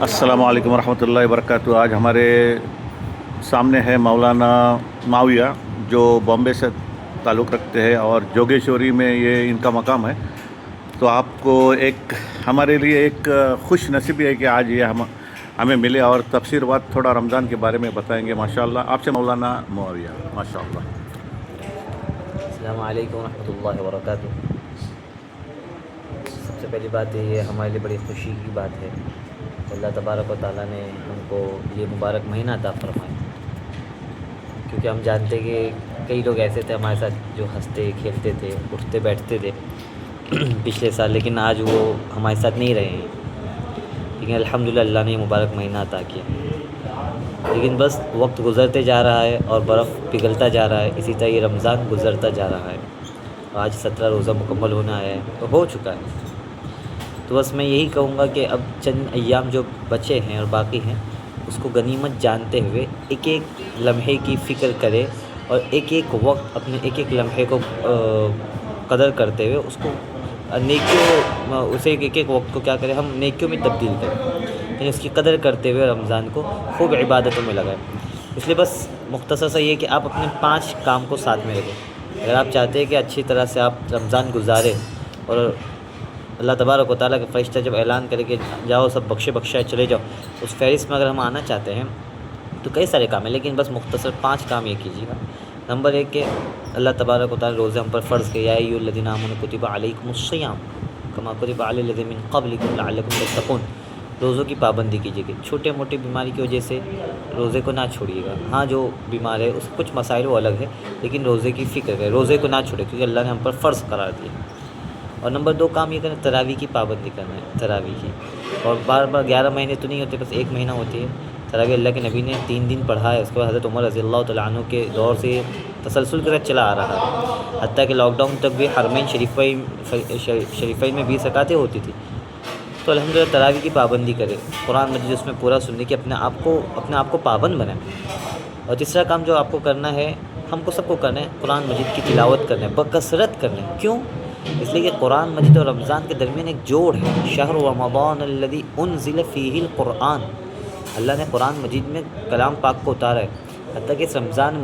अस्सलाम वालेकुम रहमतुल्लाहि वबरकातुहू। आज हमारे सामने है मौलाना माविया, जो बॉम्बे से ताल्लुक़ रखते हैं और जोगेश्वरी में ये इनका मकाम है। तो आपको एक हमारे लिए एक खुश नसीबी है कि आज ये हमें मिले और तफसीर बात थोड़ा रमज़ान के बारे में बताएंगे। माशाअल्लाह। आपसे मौलाना माविया, माशाअल्लाह। अस्सलामु अलैकुम रहमतुल्लाहि व बरकातुहू। सबसे पहली बात ये हमारे लिए बड़ी खुशी की बात है, अल्लाह तबारक व तआला ने हमको ये मुबारक महीना अता फरमाया, क्योंकि हम जानते कि कई लोग ऐसे थे हमारे साथ जो हंसते खेलते थे, उठते बैठते थे पिछले साल, लेकिन आज वो हमारे साथ नहीं रहे हैं। लेकिन अल्हम्दुलिल्लाह अल्लाह ने ये मुबारक महीना अता किया। लेकिन बस वक्त गुज़रते जा रहा है और बर्फ़ पिघलता जा रहा है, इसी तरह ये रमज़ान गुज़रता जा रहा है। आज 17 रोज़ा मुकम्मल होना है, तो हो चुका है। तो बस मैं यही कहूँगा कि अब चंद अय्याम जो बचे हैं और बाकी हैं, उसको गनीमत जानते हुए एक एक लम्हे की फ़िक्र करें और एक एक वक्त अपने एक एक लम्हे को कदर करते हुए उसको नेकियों उसे एक एक वक्त को क्या करें, हम नेकियों में तब्दील करें, यानी उसकी कदर करते हुए रमज़ान को खूब इबादतों में लगाएं। इसलिए बस मुख्तसर सा ये कि आप अपने 5 काम को साथ में रखें। अगर आप चाहते हैं कि अच्छी तरह से आप रमज़ान गुजारें और अल्लाह तबारक व तआला का फ़रिश्ता जब ऐलान करे कि जाओ सब बख्शे चले जाओ, उस फ़हरिस्त में अगर हम आना चाहते हैं तो कई सारे काम हैं, लेकिन बस मुख्तसर 5 काम ये कीजिएगा। नंबर 1 कि अल्लाह तबारक व तआला रोज़े हम पर फ़र्ज़ किया, या अय्युहल्लज़ीना आमनू कुतिबा अलैकुमुस्सियाम कमा कुतिबा अलल लज़ीना मिन क़ब्लिकुम लअल्लकुम तत्तक़ून। रोज़ों की पाबंदी कीजिएगा। छोटे मोटे बीमारी की वजह से रोज़े को ना छोड़िएगा। हाँ, जो बीमार है उसके कुछ मसाइल वो अलग है, लेकिन रोज़े की फ़िक्र करें, रोज़े को ना छोड़े, क्योंकि अल्लाह ने हम पर फ़र्ज़ करार दिया। और नंबर 2 काम ये करें, तरावी की पाबंदी करना है, तरावी की। और बार 11 महीने तो नहीं होते, बस 1 महीना होती है तरावी। अल्लाह के नबी ने 3 दिन पढ़ा है, उसके बाद हज़रत उमर रज़ी अल्लाह तआला अन्हु के दौर से तसलसल के साथ चला आ रहा है, हत्ता कि लॉकडाउन तक भी हरमैन शरीफ़ैन में 20 रकातें होती थी। तो अल्हम्दुलिल्लाह तरावी की पाबंदी करें, कुरान मजीद उसमें पूरा सुनने की अपने आप को पाबंद बनाएं। और तीसरा काम जो आपको करना है, हमको सबको करना है, कुरान मजीद की तिलावत करना है, बकसरत करना है। क्यों? इसलिए कि कुरान मजीद और रमज़ान के दरमियान एक जोड़ है। शहर रमज़ान अल्लज़ी उनज़िल फ़ीहिल कुरान, अल्लाह ने कुरान मजीद में कलाम पाक को उतारा है। हत्ता कि रमज़ान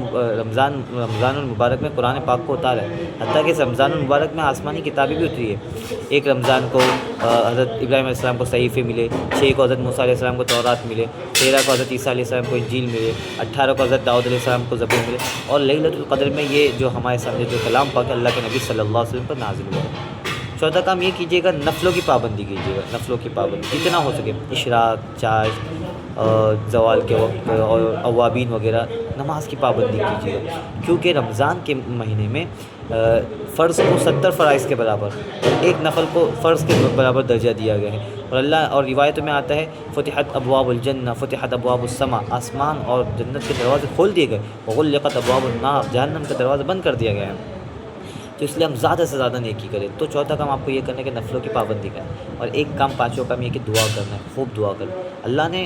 मुबारक में कुरान पाक को उतारा है। हत्ता कि रमज़ान मुबारक में आसमानी किताबें भी उतरी है। एक रमज़ान को हज़रत इब्राहीम अलैहिस्सलाम को सहीफ़े मिले, 6 को हज़रत मूसा अलैहिस्सलाम को तौरात मिले, 13 को हज़रत ईसा अलैहिस्सलाम को इंजील मिले, 18 को हज़रत दाऊद अलैहिस्सलाम को ज़बूर मिले, और लैलतुल क़द्र में ये जो हमारे सामने जो कलाम पाक अल्लाह के नबी सल्लल्लाहु अलैहि वसल्लम पर नाज़िल हुआ है। चौथा काम ये कीजिएगा, नफ़लों की पाबंदी कीजिएगा। नफ़लों की पाबंदी जितना हो सके, इशराक, चाश, ज़वाल के वक्त और अवाबीन वगैरह, नमाज की पाबंदी कीजिएगा, क्योंकि रमज़ान के महीने में फ़र्ज़ को 70 फ़राइज़ के बराबर, एक नफ़ल को फ़र्ज़ के बराबर दर्जा दिया गया है। और अल्लाह और रिवायतों में आता है, फ़ुतिहत अब्वाबुल जन्नह फ़ुतिहत अब्वाबुस समा, आसमान और जन्नत के दरवाज़े खोल दिए गए, वग़ुल्लिक़त अब्वाबुन नार, जहन्नम का दरवाज़ा बंद कर दिया गया है। तो इसलिए हम ज़्यादा से ज़्यादा नेकी करें। तो चौथा काम आपको ये करना है कि नफ़लों की पाबंदी करें। और एक काम, पाँचों काम ये कि दुआ करना है, खूब दुआ करें। अल्लाह ने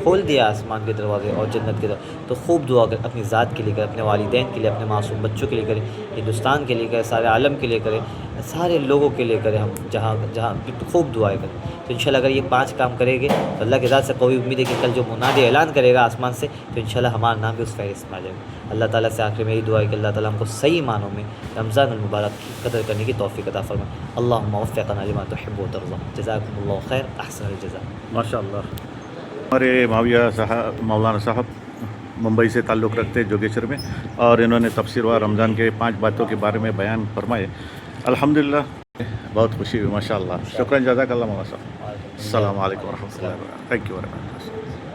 खोल दिया आसमान के दरवाज़े और जन्नत के दरवाज़े, तो खूब दुआ करें। अपनी ज़ात के लिए करें, अपने वालिदैन के लिए, अपने मासूम बच्चों के लिए करें, हिंदुस्तान के लिए करें, सारे आलम के लिए करें, सारे लोगों के लिए करें। हम जहाँ खूब दुआएँ करें। तो इंशाल्लाह अगर ये 5 काम करेंगे तो अल्लाह के ज़ात से कोई उम्मीद है कि कल जो मुनादी ऐलान करेगा आसमान से, तो इंशाल्लाह हमारा नाम भी उस फ़हरिस्त में आ जाएगा। अल्लाह ताला से आखिर में यही दुआ है कि अल्लाह ताला हमको सही मानों में रमज़ान अल मुबारक की कदर करने की तौफ़ीक़ अता फ़रमाए। अल्लाहुम्मा वफ़्फ़िक़ना लिमा तुहिब्बु व तर्ज़ा। जज़ाकुमुल्लाहु खैर, अहसनल जज़ा। माशाअल्लाह। हमारे माविया साहब, मौलाना साहब मुंबई से ताल्लुक़ रखते हैं, जोगेश्वर में, और इन्होंने तफसीर व रमज़ान के 5 बातों के बारे में बयान फरमाए। अल्हम्दुलिल्लाह, बहुत खुशी हुई, माशाअल्लाह। शुक्रान, जज़ाकल्लाह मौलाना साहब। अस्सलाम वालेकुम व रहमतुल्लाहि व बरकातुहू। Thank you very much.